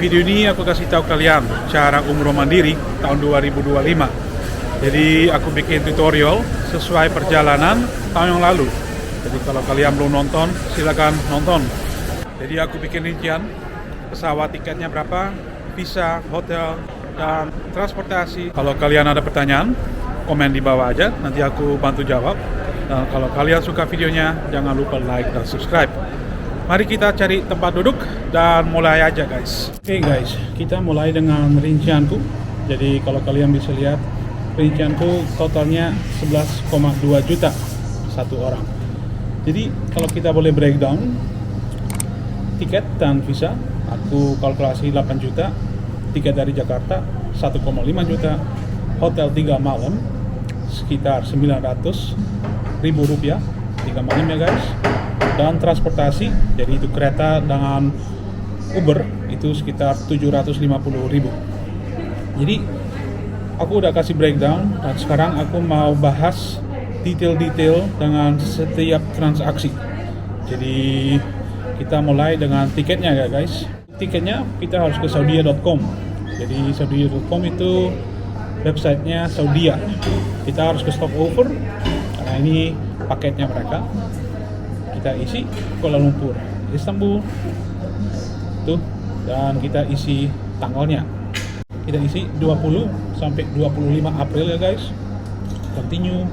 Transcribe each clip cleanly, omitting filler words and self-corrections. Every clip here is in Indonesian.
video ini aku kasih tahu kalian cara umroh mandiri tahun 2025. Jadi aku bikin tutorial sesuai perjalanan tahun yang lalu. Jadi kalau kalian belum nonton, silakan nonton. Jadi aku bikin rincian pesawat tiketnya berapa, visa, hotel, dan transportasi. Kalau kalian ada pertanyaan, komen di bawah aja, nanti aku bantu jawab. Dan kalau kalian suka videonya, jangan lupa like dan subscribe. Mari kita cari tempat duduk dan mulai aja guys. Oke guys, kita mulai dengan rincianku. Jadi kalau kalian bisa lihat, rincianku totalnya 11,2 juta satu orang. Jadi kalau kita boleh breakdown tiket dan visa, aku kalkulasi 8 juta. Tiket dari Jakarta 1,5 juta. Hotel 3 malam sekitar 900 ribu rupiah 3 malam ya guys. Dan transportasi, jadi itu kereta dengan Uber itu sekitar 750 ribu. Jadi aku udah kasih breakdown dan sekarang aku mau bahas detail-detail dengan setiap transaksi. Jadi kita mulai dengan tiketnya ya guys. Tiketnya kita harus ke saudia.com. Jadi saudia.com itu websitenya Saudia. Kita harus ke stopover karena ini paketnya mereka. Kita isi Kuala Lumpur, Istanbul tuh, dan kita isi tanggalnya. Kita isi 20 sampai 25 April ya guys. Continue,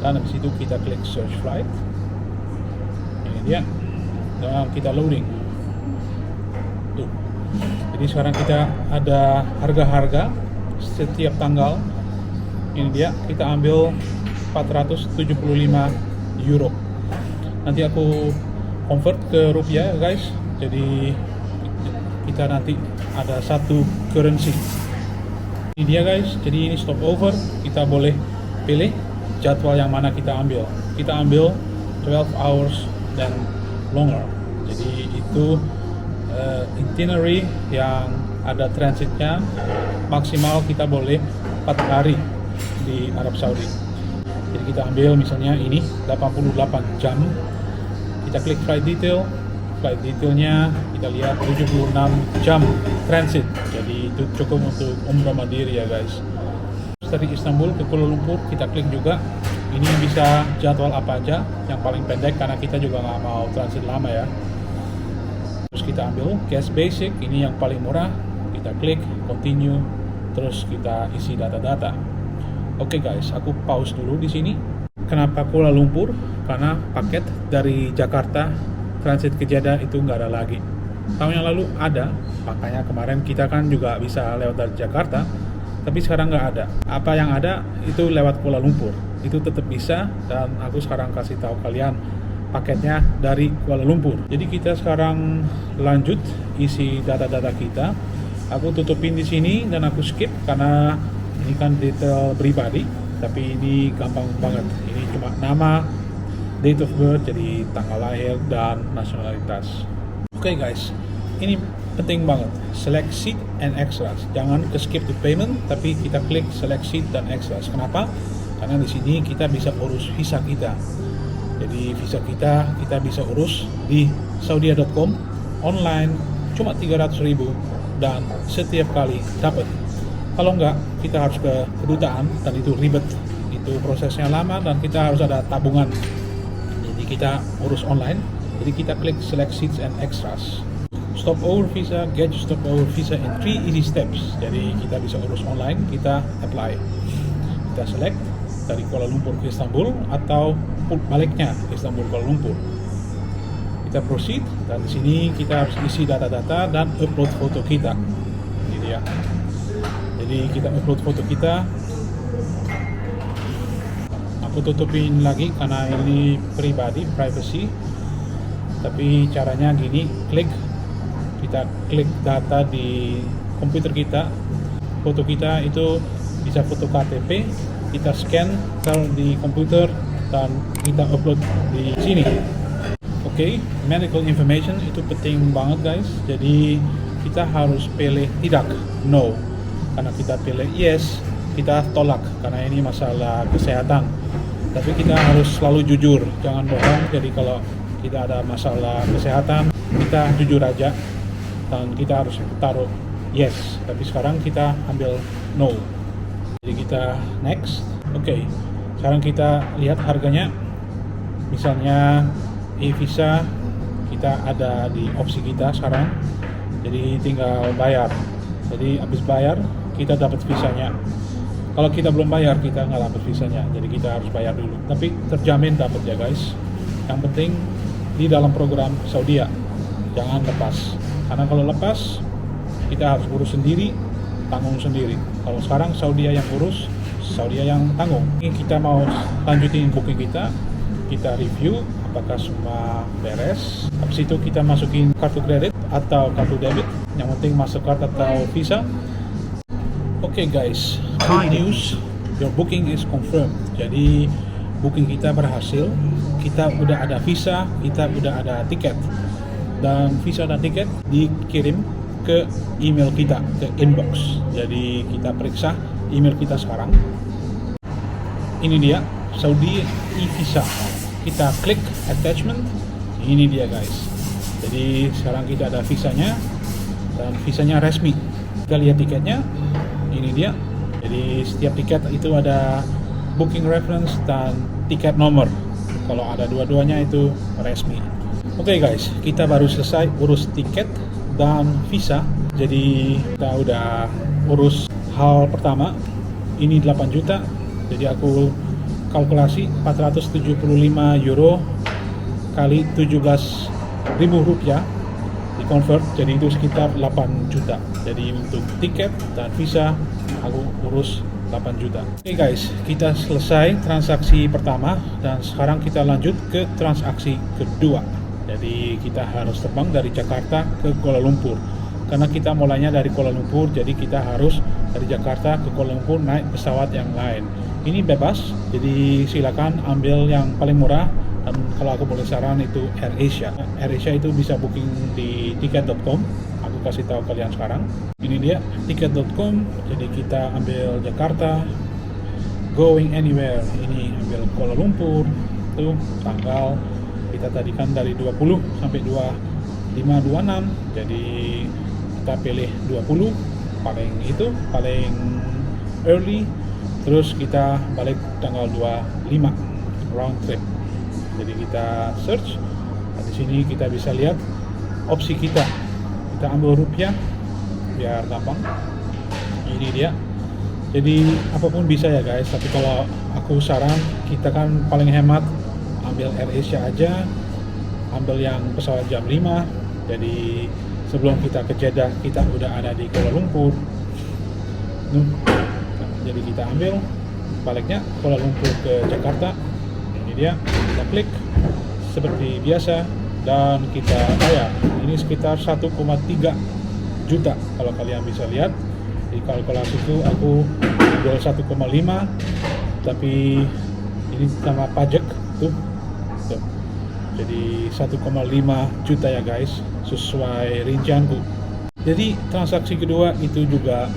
dan habis itu kita klik search flight. Ini dia, dan kita loading tuh. Jadi sekarang kita ada harga-harga setiap tanggal. Ini dia, kita ambil 475 euro. Nanti aku convert ke rupiah guys. Jadi kita nanti ada satu currency. Ini dia guys. Jadi ini stopover. Kita boleh pilih jadwal yang mana kita ambil. Kita ambil 12 hours dan longer. Jadi itu itinerary yang ada transitnya. Maksimal kita boleh 4 hari di Arab Saudi. Jadi kita ambil misalnya ini 88 jam. Kita klik flight detail. Flight detailnya kita lihat 76 jam transit. Jadi itu cukup untuk umrah mandiri ya guys. Dari Istanbul ke Kuala Lumpur kita klik juga. Ini bisa jadwal apa aja. Yang paling pendek karena kita juga nggak mau transit lama ya. Terus kita ambil cash basic. Ini yang paling murah. Kita klik continue. Terus kita isi data-data. Oke guys, aku pause dulu di sini. Kenapa Kuala Lumpur? Karena paket dari Jakarta transit ke Jeddah itu nggak ada lagi. Tahun yang lalu ada, makanya kemarin kita kan juga bisa lewat dari Jakarta, tapi sekarang nggak ada. Apa yang ada itu lewat Kuala Lumpur, itu tetap bisa, dan aku sekarang kasih tahu kalian paketnya dari Kuala Lumpur. Jadi kita sekarang lanjut isi data-data kita. Aku tutupin di sini dan aku skip karena ini kan detail pribadi, tapi ini gampang banget. Ini cuma nama, date of birth, jadi tanggal lahir dan nasionalitas. Oke guys, ini penting banget. Select seat and extras. Jangan ke skip to payment, tapi kita klik select seat dan extras. Kenapa? Karena di sini kita bisa urus visa kita. Jadi visa kita bisa urus di saudia.com online, cuma 300 ribu dan setiap kali dapat. Kalau enggak, kita harus ke kedutaan dan itu ribet. Itu prosesnya lama dan kita harus ada tabungan. Jadi kita urus online. Jadi kita klik select seats and extras. Stopover visa, get your stopover visa in 3 easy steps. Jadi kita bisa urus online, kita apply. Kita select dari Kuala Lumpur ke Istanbul atau baliknya Istanbul Kuala Lumpur. Kita proceed dan di sini kita harus isi data-data dan upload foto kita. Ini dia. Jadi kita upload foto kita. Aku tutupin lagi karena ini pribadi, privacy. Tapi caranya gini, kita klik data di komputer kita. Foto kita itu bisa foto KTP, kita scan di komputer dan kita upload di sini. Oke, medical information itu penting banget guys. Jadi kita harus pilih tidak, no. Karena kita pilih yes, kita tolak karena ini masalah kesehatan. Tapi kita harus selalu jujur, jangan bohong. Jadi kalau kita ada masalah kesehatan, kita jujur aja. dan kita harus taruh yes, tapi sekarang kita ambil no. Jadi kita next. Oke, sekarang kita lihat harganya. Misalnya e-visa kita ada di opsi kita sekarang, jadi tinggal bayar. Jadi habis bayar kita dapat visanya. Kalau kita belum bayar kita nggak dapat visanya, jadi kita harus bayar dulu. Tapi terjamin dapat ya guys. Yang penting di dalam program Saudi, jangan lepas. Karena kalau lepas kita harus urus sendiri, tanggung sendiri. Kalau sekarang Saudi yang urus, Saudi yang tanggung. Ini kita mau lanjutin booking kita review apakah semua beres. Habis itu kita masukin kartu kredit atau kartu debit, yang penting Mastercard atau Visa. Oke guys, good news, your booking is confirmed. Jadi booking kita berhasil, kita udah ada visa, kita udah ada tiket, dan visa dan tiket dikirim ke email kita, ke inbox. Jadi kita periksa email kita sekarang. Ini dia Saudi e-visa. Kita klik attachment. Ini dia guys. Jadi sekarang kita ada visanya, dan visanya resmi. Kita lihat tiketnya. Ini dia. Jadi setiap tiket itu ada booking reference dan tiket nomor. Kalau ada dua-duanya itu resmi. Oke guys, kita baru selesai urus tiket dan visa. Jadi kita udah urus hal pertama. Ini 8 juta. Jadi aku kalkulasi 475 euro kali 17.000 rupiah di convert, jadi itu sekitar 8 juta. Jadi untuk tiket dan visa aku urus 8 juta. Oke guys, kita selesai transaksi pertama dan sekarang kita lanjut ke transaksi kedua. Jadi kita harus terbang dari Jakarta ke Kuala Lumpur. Karena kita mulainya dari Kuala Lumpur, jadi kita harus dari Jakarta ke Kuala Lumpur naik pesawat yang lain. Ini bebas, jadi silakan ambil yang paling murah. Dan kalau aku boleh saran itu AirAsia. AirAsia itu bisa booking di tiket.com. Aku kasih tahu kalian sekarang. Ini dia tiket.com. Jadi kita ambil Jakarta, going anywhere. Ini ambil Kuala Lumpur. Itu tanggal kita tadi kan dari 20 sampai 25-26. Jadi kita pilih 20 paling early. Terus kita balik tanggal 25 round trip. Jadi kita search. Nah, di sini kita bisa lihat opsi kita. Kita ambil rupiah biar gampang. Ini dia. Jadi apapun bisa ya guys. Tapi kalau aku saran, kita kan paling hemat ambil AirAsia aja. Ambil yang pesawat jam 5. Jadi sebelum kita ke Jeddah kita udah ada di Kuala Lumpur. Jadi kita ambil baliknya Kuala Lumpur ke Jakarta. Ini dia, kita klik seperti biasa dan kita bayar. Ini sekitar 1,3 juta kalau kalian bisa lihat. Di kalkulasi itu aku jual 1,5, tapi ini sama pajak tuh. Jadi 1,5 juta ya guys, sesuai rincianku. Jadi transaksi kedua itu juga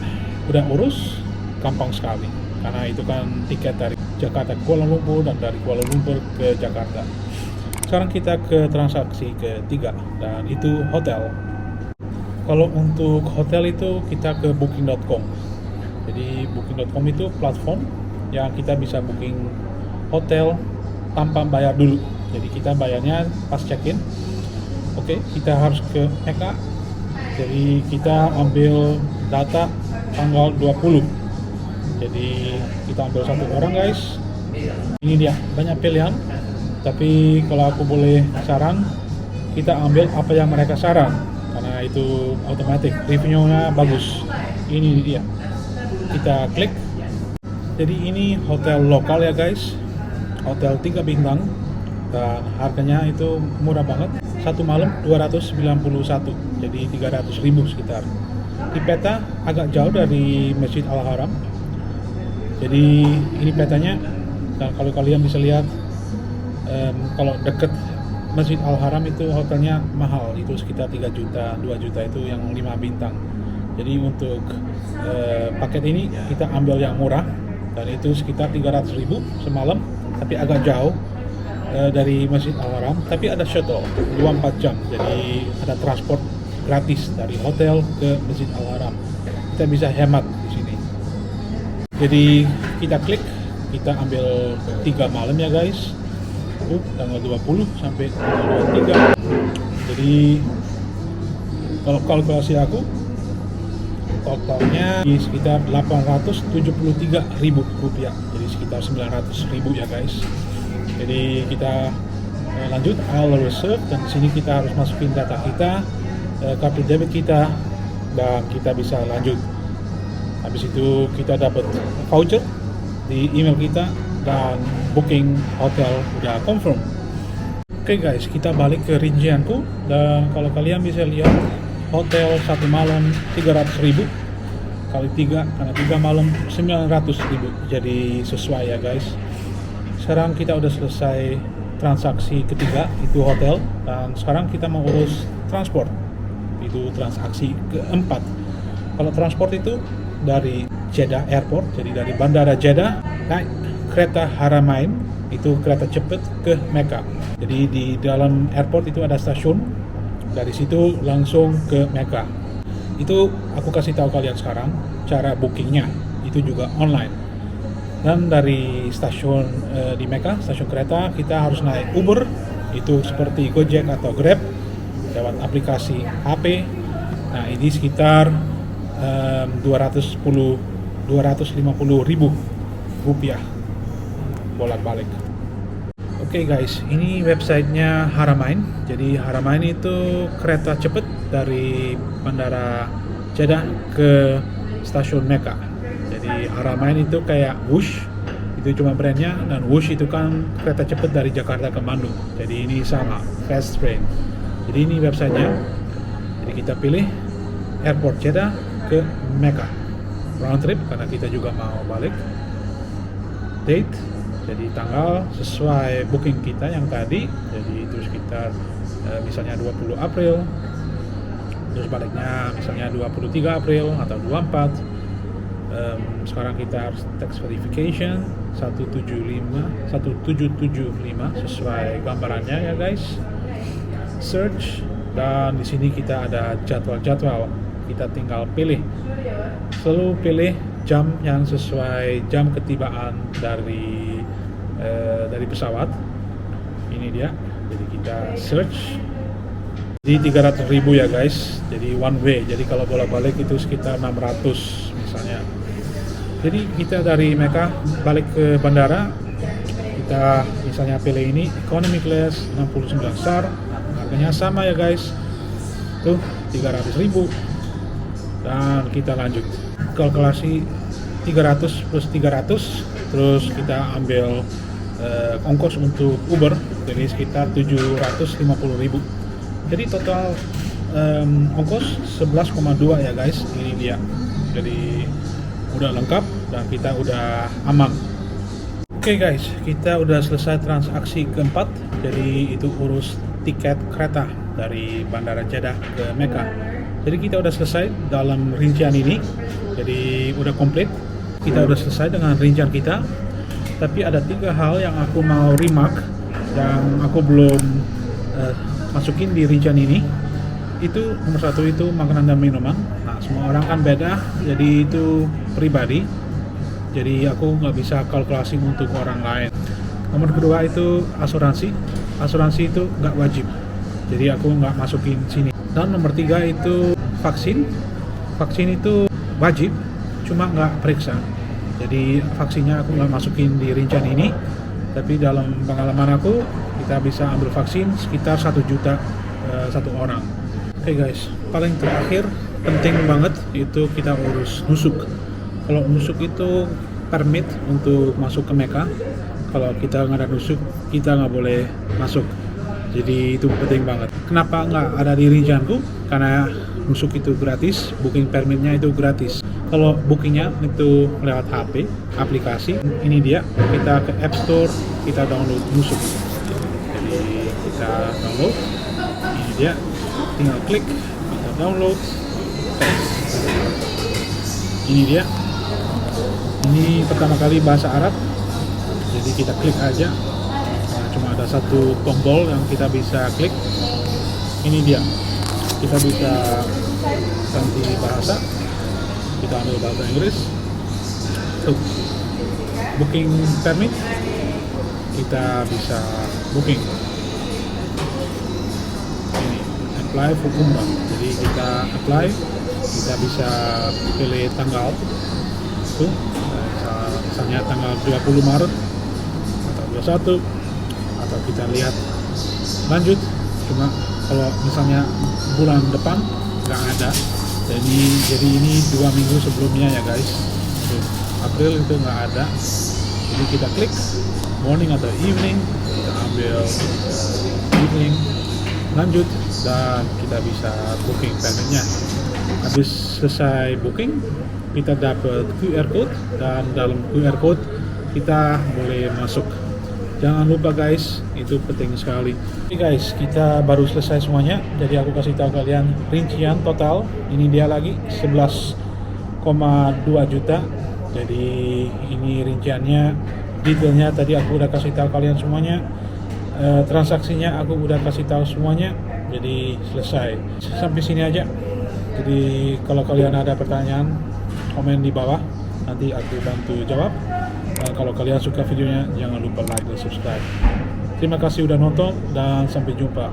udah urus, gampang sekali. Karena itu kan tiket dari Jakarta ke Kuala Lumpur dan dari Kuala Lumpur ke Jakarta. Sekarang kita ke transaksi ketiga dan itu hotel. Kalau untuk hotel itu kita ke booking.com. Jadi booking.com itu platform yang kita bisa booking hotel tanpa bayar dulu. Jadi kita bayarnya pas check-in. Oke, kita harus ke Mekah. Jadi kita ambil data tanggal 20. Jadi kita ambil satu orang guys. Ini dia, banyak pilihan. Tapi kalau aku boleh saran, kita ambil apa yang mereka saran. Karena itu otomatis, reviewnya bagus. Ini dia. Kita klik. Jadi ini hotel lokal ya guys. Hotel 3 bintang. Dan harganya itu murah banget. Satu malam 291. Jadi 300.000 sekitar. Di peta agak jauh dari Masjid Al-Haram. Jadi ini petanya, dan kalau kalian bisa lihat kalau deket Masjid Al-Haram itu hotelnya mahal, itu sekitar 3 juta, 2 juta itu yang 5 bintang. Jadi untuk paket ini kita ambil yang murah dan itu sekitar 300.000 semalam, tapi agak jauh dari Masjid Al-Haram, tapi ada shuttle 24 jam, jadi ada transport gratis dari hotel ke Masjid Al-Haram. Kita bisa hemat di sini. Jadi kita klik, kita ambil 3 malam ya guys. Tanggal 20 sampai tanggal 23. Jadi kalau kalkulasi aku totalnya di sekitar 873.000 rupiah, jadi sekitar 900.000 ya guys. Jadi kita lanjut all reserve, dan di sini kita harus masukin data kita, kartu debit kita, dan kita bisa lanjut. Habis itu kita dapat voucher di email kita dan booking hotel udah confirm. Oke guys, kita balik ke rincianku, dan kalau kalian bisa lihat hotel 1 malam 300.000 kali 3, karena 3 malam 900.000, jadi sesuai ya guys. Sekarang kita udah selesai transaksi ketiga, itu hotel, dan sekarang kita mau urus transport, itu transaksi keempat. Kalau transport itu dari Jeddah Airport, jadi dari Bandara Jeddah naik kereta Haramain, itu kereta cepat ke Mekah. Jadi di dalam airport itu ada stasiun, dari situ langsung ke Mekah. Itu aku kasih tahu kalian sekarang cara bookingnya, itu juga online. Dan dari stasiun di Mekah, stasiun kereta, kita harus naik Uber, itu seperti Gojek atau Grab lewat aplikasi HP. Nah ini sekitar 250.000 rupiah bolak-balik. Oke guys, ini websitenya Haramain. Jadi Haramain itu kereta cepat dari Bandara Jeddah ke stasiun Mekah. Jadi Haramain itu kayak Wush, itu cuma brandnya, dan Wush itu kan kereta cepat dari Jakarta ke Bandung. Jadi ini sama, fast train. Jadi ini websitenya. Jadi kita pilih airport Jeddah ke Mekah, round trip karena kita juga mau balik. Date, jadi tanggal sesuai booking kita yang tadi, jadi itu sekitar misalnya 20 April, terus baliknya misalnya 23 April atau 24. Sekarang kita harus tax verification 1775 sesuai gambarannya ya guys. Search, dan di sini kita ada jadwal-jadwal, kita tinggal pilih, selalu pilih jam yang sesuai jam ketibaan dari pesawat. Ini dia, jadi kita search di 300.000 ya guys, jadi one way, jadi kalau bolak-balik itu sekitar 600 misalnya. Jadi kita dari Mekah balik ke bandara, kita misalnya pilih ini economy class 69 star, harganya sama ya guys, tuh 300.000, dan kita lanjut kalkulasi 300 plus 300, terus kita ambil ongkos untuk Uber, jadi sekitar 750.000. Jadi total ongkos 11,2 ya guys, ini dia. Jadi udah lengkap dan kita udah aman. Oke guys, kita udah selesai transaksi keempat, jadi itu urus tiket kereta dari Bandara Jeddah ke Mekah. Jadi kita udah selesai dalam rincian ini, jadi udah komplit. Kita udah selesai dengan rincian kita. Tapi ada 3 hal yang aku mau remark yang aku belum masukin di rincian ini. Itu nomor 1 itu makanan dan minuman. Nah semua orang kan beda, jadi itu pribadi. Jadi aku nggak bisa kalkulasi untuk orang lain. Nomor kedua itu asuransi. Asuransi itu nggak wajib, jadi aku nggak masukin sini. Dan nomor 3 itu vaksin. Vaksin itu wajib, cuma nggak periksa. Jadi vaksinnya aku nggak masukin di rincian ini, tapi dalam pengalaman aku kita bisa ambil vaksin sekitar 1 juta satu orang. Oke guys, paling terakhir penting banget itu kita urus nusuk. Kalau nusuk itu permit untuk masuk ke Mekah. Kalau kita nggak ada nusuk, kita nggak boleh masuk. Jadi itu penting banget. Kenapa nggak ada di rincianku? Karena nusuk itu gratis, booking permitnya itu gratis. Kalau bookingnya itu lewat HP, aplikasi, ini dia, kita ke App Store, kita download nusuk. Jadi kita download, ini dia, tinggal klik, kita download, paste. Ini dia, ini pertama kali bahasa Arab, jadi kita klik aja. Nah, cuma ada 1 tombol yang kita bisa klik, ini dia. kita bisa ganti bahasa, kita ambil bahasa Inggris. Tuh, booking permit, kita bisa booking. Ini apply for umrah, jadi kita apply, kita bisa pilih tanggal. Tuh, misalnya tanggal 20 Maret atau 21, atau kita lihat lanjut. Cuma kalau misalnya bulan depan nggak ada, jadi ini 2 minggu sebelumnya ya guys. Tuh, April itu nggak ada, jadi kita klik morning atau evening, kita ambil evening, lanjut, dan kita bisa booking permitnya. Habis selesai booking, kita dapat QR code, dan dalam QR code kita boleh masuk. Jangan lupa guys, itu penting sekali. Oke guys, kita baru selesai semuanya, jadi aku kasih tahu kalian rincian total. Ini dia lagi 11,2 juta. Jadi ini rinciannya, detailnya tadi aku udah kasih tahu kalian semuanya. Transaksinya aku udah kasih tahu semuanya. Jadi selesai. Sampai sini aja. Jadi kalau kalian ada pertanyaan, komen di bawah, nanti aku bantu jawab. Dan kalau kalian suka videonya, jangan lupa like dan subscribe. Terima kasih udah nonton, dan sampai jumpa.